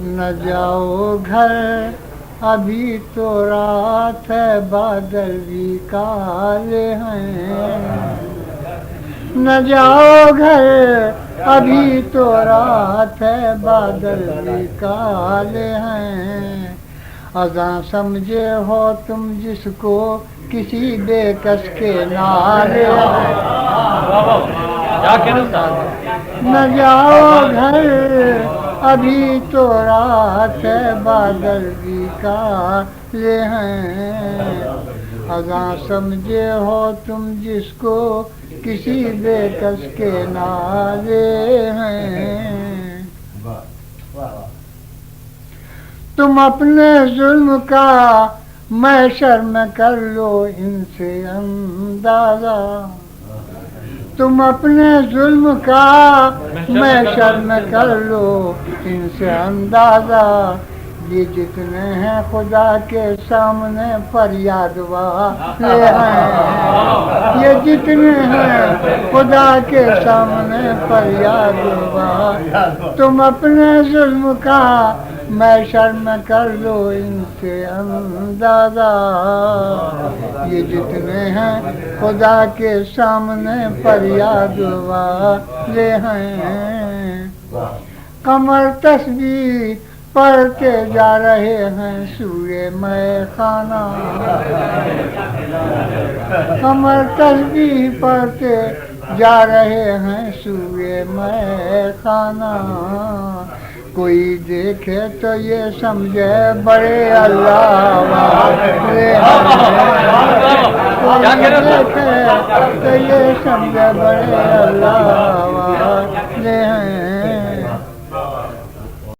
نہ جاؤ گھر ابھی تو رات ہے بادل بھی کالے ہیں نہ جاؤ گھر ابھی تو رات ہے بادل بھی کالے ہیں اذاں سمجھے ہو تم جس کو کسی بے کس کے نالے نہ جاؤ گھر ابھی تو رات ہے بادل بھی کالے ہیں اذاں سمجھے ہو تم جس کو کسی بے کس کے نالے ہیں تم اپنے ظلم کا محشر میں کر لو ان سے اندازہ تم اپنے ظلم کا محشر میں کر لو ان سے اندازہ یہ جتنے ہیں خدا کے سامنے فریاد والے ہیں یہ جتنے ہیں خدا کے سامنے فریاد والے تم اپنے ظلم کا محشر میں کر لو ان سے اندازہ یہ جتنے ہیں خدا کے سامنے فریاد والے ہیں قمر تسبیح پڑھتے جا رہے ہیں سورہ میں خانہ قمر تسبیح پڑھتے جا رہے ہیں سورہ میں خانہ کوئی دیکھے تو یہ سمجھے بڑے اللہ والے ہیں کوئی دیکھے تو یہ سمجھے بڑے اللہ والے